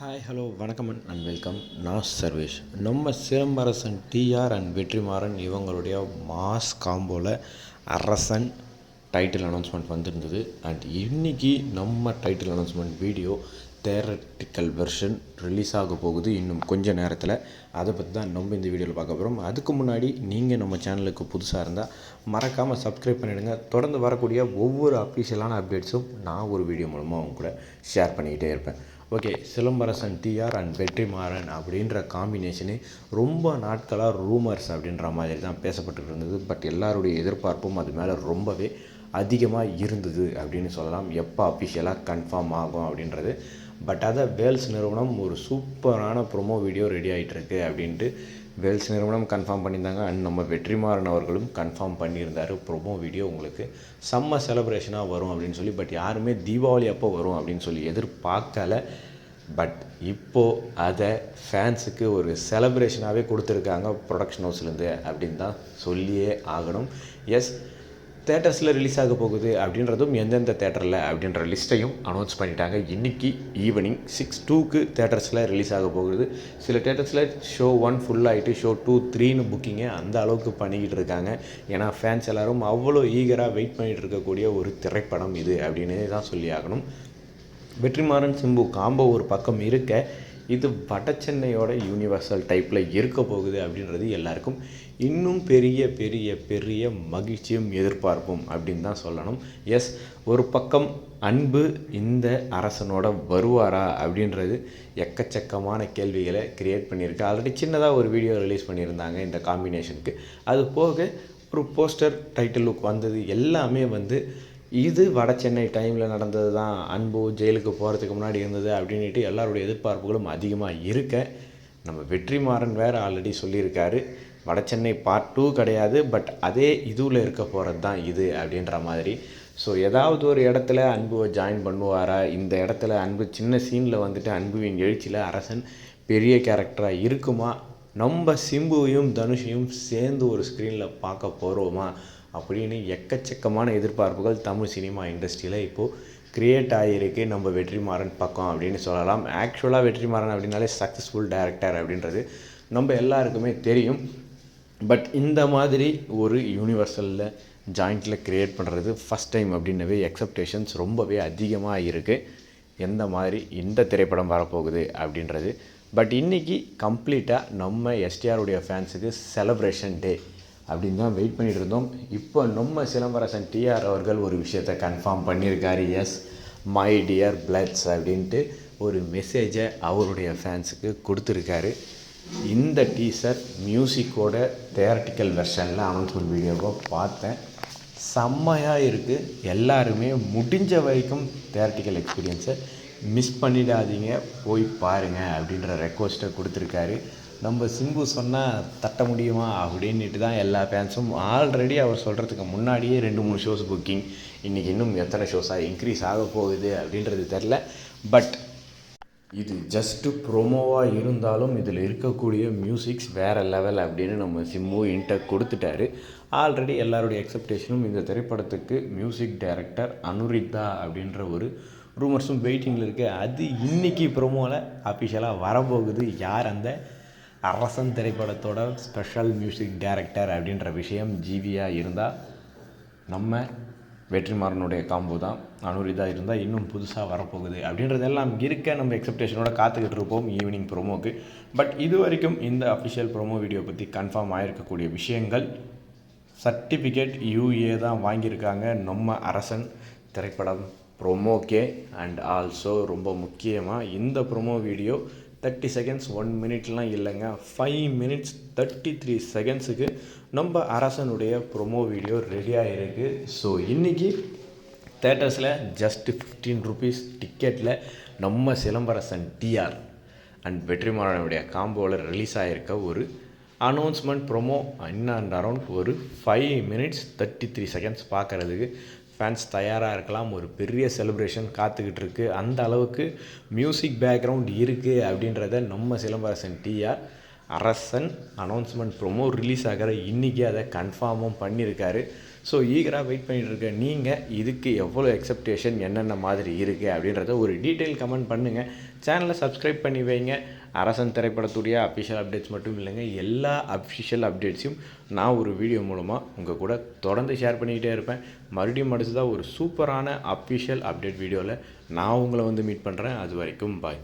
Hi hello வணக்கம் and welcome. நான் சர்வேஷ். நம்ம சிலம்பரசன் டிஆர் அண்ட் வெற்றிமாறன் இவங்களுடைய மாஸ் காம்போவில் அரசன் டைட்டில் அனௌன்ஸ்மெண்ட் வந்திருந்தது. அண்ட் இன்றைக்கி நம்ம title announcement video theoretical version release ஆக போகுது இன்னும் கொஞ்சம் நேரத்தில். அதை பற்றி தான் நம்ம இந்த வீடியோவில் பார்க்க போகிறோம். அதுக்கு முன்னாடி நீங்கள் நம்ம சேனலுக்கு புதுசாக இருந்தால் மறக்காமல் சப்ஸ்கிரைப் பண்ணிவிடுங்க. தொடர்ந்து வரக்கூடிய ஒவ்வொரு அஃபிஷியலான அப்டேட்ஸும் நான் ஒரு வீடியோ மூலமாக அவங்க கூட ஷேர் பண்ணிக்கிட்டே இருப்பேன். Okay, Silambarasan TR and Vetrimaaran அப்படின்ற காம்பினேஷனே ரொம்ப நாட்களாக ரூமர்ஸ் அப்படின்ற மாதிரி தான் பேசப்பட்டு இருந்தது. பட் எல்லாருடைய எதிர்பார்ப்பும் அது மேலே ரொம்பவே அதிகமாக இருந்தது அப்படின்னு சொல்லலாம். எப்போ அஃபிஷியலாக கன்ஃபார்ம் ஆகும் அப்படின்றது. பட் அதை வேல்ஸ் நிறுவனம் ஒரு சூப்பரான ப்ரொமோ வீடியோ ரெடி ஆகிட்டுருக்கு அப்படின்ட்டு வேல்ஸ் நிறுவனம் கன்ஃபார்ம் பண்ணியிருந்தாங்க. அண்ட் நம்ம வெற்றிமாறன் அவர்களும் கன்ஃபார்ம் பண்ணியிருந்தார் ப்ரொமோ வீடியோ உங்களுக்கு செம்ம செலிப்ரேஷனாக வரும் அப்படின்னு சொல்லி. பட் யாருமே தீபாவளி அப்போ வரும் அப்படின்னு சொல்லி எதிர்பார்க்கலை. பட் இப்போது அதை ஃபேன்ஸுக்கு ஒரு செலிப்ரேஷனாகவே கொடுத்துருக்காங்க ப்ரொடக்ஷன் ஹவுஸ்லேருந்து அப்படின்னு தான் சொல்லியே ஆகணும். எஸ், தேட்டர்ஸில் ரிலீஸ் ஆக போகுது அப்படின்றதும் எந்தெந்த தேட்டரில் அப்படின்ற லிஸ்ட்டையும் அனௌன்ஸ் பண்ணிட்டாங்க. இன்றைக்கி ஈவினிங் 6:02 தேட்டர்ஸில் ரிலீஸ் ஆக போகுது. சில தேட்டர்ஸில் ஷோ 1 ஃபுல்லாகிட்டு ஷோ 2, 3ன்னு புக்கிங்கை அந்த அளவுக்கு பண்ணிக்கிட்டு இருக்காங்க. ஏன்னா ஃபேன்ஸ் எல்லோரும் அவ்வளோ ஈகராக வெயிட் பண்ணிகிட்டு இருக்கக்கூடிய ஒரு திரைப்படம் இது அப்படின்னு தான் சொல்லி ஆகணும். வெற்றிமாறன் சிம்பு காம்போ ஒரு பக்கம் இருக்க, இது வட சென்னையோட யூனிவர்சல் டைப்பில் இருக்க போகுது அப்படின்றது எல்லாருக்கும் இன்னும் பெரிய பெரிய பெரிய மகிழ்ச்சியும் எதிர்பார்ப்பும் அப்படின்னு தான் சொல்லணும். எஸ், ஒரு பக்கம் அன்பு இந்த அரசனோட வருவாரா அப்படின்றது எக்கச்சக்கமான கேள்விகளை க்ரியேட் பண்ணியிருக்கு. ஆல்ரெடி சின்னதாக ஒரு வீடியோ ரிலீஸ் பண்ணியிருந்தாங்க இந்த காம்பினேஷனுக்கு. அது போக ஒரு போஸ்டர் டைட்டில் லுக் வந்தது. எல்லாமே இது வட சென்னை டைமில் நடந்தது தான், அன்பு ஜெயிலுக்கு போகிறதுக்கு முன்னாடி இருந்தது அப்படின்ட்டு எல்லாருடைய எதிர்பார்ப்புகளும் அதிகமாக இருக்க, நம்ம வெற்றிமாறன் வேறு ஆல்ரெடி சொல்லியிருக்காரு வட சென்னை பார்ட் 2 கிடையாது, பட் அதே இதுவில் இருக்க போகிறது தான் இது அப்படின்ற மாதிரி. ஸோ ஏதாவது ஒரு இடத்துல அன்புவை ஜாயின் பண்ணுவாரா? இந்த இடத்துல அன்பு சின்ன சீனில் அன்புவின் எழுச்சியில் அரசன் பெரிய கேரக்டராக இருக்குமா? நம்ம சிம்புவையும் தனுஷையும் சேர்ந்து ஒரு ஸ்க்ரீனில் பார்க்க போகிறோமா அப்படின்னு எக்கச்சக்கமான எதிர்பார்ப்புகள் தமிழ் சினிமா இண்டஸ்ட்ரியில் இப்போது க்ரியேட் ஆகியிருக்கு நம்ம வெற்றிமாறன் பக்கம் அப்படின்னு சொல்லலாம். ஆக்சுவலாக வெற்றிமாறன் அப்படின்னாலே சக்ஸஸ்ஃபுல் டைரக்டர் அப்படின்றது நம்ம எல்லாருக்குமே தெரியும். பட் இந்த மாதிரி ஒரு யூனிவர்சலில் ஜாயிண்டில் க்ரியேட் பண்ணுறது ஃபஸ்ட் டைம் அப்படின்னவே எக்ஸப்டேஷன்ஸ் ரொம்பவே அதிகமாக இருக்குது. எந்த மாதிரி இந்த திரைப்படம் வரப்போகுது அப்படின்றது. பட் இன்றைக்கி கம்ப்ளீட்டாக நம்ம எஸ்டிஆருடைய ஃபேன்ஸுக்கு செலிப்ரேஷன் டே அப்படின்னு தான் வெயிட் பண்ணிகிட்டு இருந்தோம். இப்போ நம்ம சிலம்பரசன் டிஆர் அவர்கள் ஒரு விஷயத்தை கன்ஃபார்ம் பண்ணியிருக்காரு. எஸ், மை டியர் பிளட்ஸ் அப்படின்ட்டு ஒரு மெசேஜை அவருடைய ஃபேன்ஸுக்கு கொடுத்துருக்காரு. இந்த டீசர் மியூசிக்கோட தியரட்டிக்கல் வெர்ஷனில் அனௌன்ஸ்மெண்ட் வீடியோவை பார்த்தேன். செம்மையாக இருக்குது. எல்லாருமே முடிஞ்ச வரைக்கும் தியரட்டிக்கல் எக்ஸ்பீரியன்ஸை மிஸ் பண்ணிடாதீங்க, போய் பாருங்கள் அப்படின்ற ரெக்வஸ்ட்டை கொடுத்துருக்காரு. நம்ம சிம்பு சொன்னால் தட்ட முடியுமா அப்படின்ட்டு தான் எல்லா ஃபேன்ஸும் ஆல்ரெடி அவர் சொல்கிறதுக்கு முன்னாடியே 2-3 ஷோஸ் புக்கிங். இன்றைக்கி இன்னும் எத்தனை ஷோஸாக இன்க்ரீஸ் ஆக போகுது அப்படின்றது தெரில. பட் இது ஜஸ்ட்டு ப்ரோமோவாக இருந்தாலும் இதில் இருக்கக்கூடிய மியூசிக்ஸ் வேறு லெவல் அப்படின்னு நம்ம சிம்பு இன்டர் கொடுத்துட்டாரு. ஆல்ரெடி எல்லாருடைய எக்ஸப்டேஷனும் இந்த திரைப்படத்துக்கு மியூசிக் டைரக்டர் அனுரிதா அப்படின்ற ஒரு ரூமர்ஸும் வெயிட்டிங்கில் இருக்குது. அது இன்றைக்கி ப்ரோமோவில் அஃபிஷியலாக வரப்போகுது. யார் அந்த அரசன் திரைப்படத்தோட ஸ்பெஷல் மியூசிக் டைரக்டர் அப்படின்ற விஷயம் ஜிவியாக இருந்தால் நம்ம வெற்றிமாறனுடைய காம்போ தான். அனுரிதா இருந்தால் இன்னும் புதுசாக வரப்போகுது அப்படின்றதெல்லாம் இருக்க நம்ம எக்ஸப்டேஷனோட காத்துக்கிட்டு இருப்போம் ஈவினிங் ப்ரோமோக்கு. பட் இது வரைக்கும் இந்த அஃபிஷியல் ப்ரோமோ வீடியோ பற்றி கன்ஃபார்ம் ஆகிருக்கக்கூடிய விஷயங்கள், சர்டிஃபிகேட் UA தான் வாங்கியிருக்காங்க நம்ம அரசன் திரைப்படம் ப்ரோமோக்கே. அண்ட் ஆல்சோ ரொம்ப முக்கியமாக இந்த ப்ரோமோ வீடியோ 30 செகண்ட்ஸ் 1 மினிட்லாம் இல்லைங்க, 5 மினிட்ஸ் 33 செகண்ட்ஸுக்கு நம்ம அரசனுடைய ப்ரோமோ வீடியோ ரெடியாக இருக்குது. ஸோ இன்றைக்கி தேட்டர்ஸில் ஜஸ்ட் 15 rupees டிக்கெட்டில் நம்ம சிலம்பரசன் டிஆர் அண்ட் வெற்றிமாறனுடைய காம்போவில் ரிலீஸ் ஆகிருக்க ஒரு அனௌன்ஸ்மெண்ட் ப்ரோமோ அண்ட் அரௌண்ட் ஒரு 5 மினிட்ஸ் 33 செகண்ட்ஸ் பார்க்குறதுக்கு ஃபேன்ஸ் தயாராக இருக்கலாம். ஒரு பெரிய செலிப்ரேஷன் காத்துக்கிட்டு இருக்குது. அந்த அளவுக்கு மியூசிக் பேக்ரவுண்ட் இருக்குது அப்படின்றத நம்ம சிலம்பரசன் டிஆர் அரசன் அனௌன்ஸ்மெண்ட் ப்ரோமோ ரிலீஸ் ஆகிற இன்றைக்கி அதை கன்ஃபார்மும் பண்ணியிருக்காரு. ஸோ ஈகராக வெயிட் பண்ணிகிட்டு இருக்க நீங்கள் இதுக்கு எவ்வளோ எக்ஸப்டேஷன் என்னென்ன மாதிரி இருக்குது அப்படின்றத ஒரு டீட்டெயில் கமெண்ட் பண்ணுங்கள். சேனலை சப்ஸ்கிரைப் பண்ணி வைங்க. அரசன் திரைப்படத்துடைய அஃபிஷியல் அப்டேட்ஸ் மட்டும் இல்லைங்க, எல்லா அஃபிஷியல் அப்டேட்ஸையும் நான் ஒரு வீடியோ மூலமாக உங்கள் கூட தொடர்ந்து ஷேர் பண்ணிக்கிட்டே இருப்பேன். மறுபடியும் அடுத்ததாக ஒரு சூப்பரான அஃபிஷியல் அப்டேட் வீடியோவில் நான் உங்களை வந்து மீட் பண்ணுறேன். அது வரைக்கும் பாய்.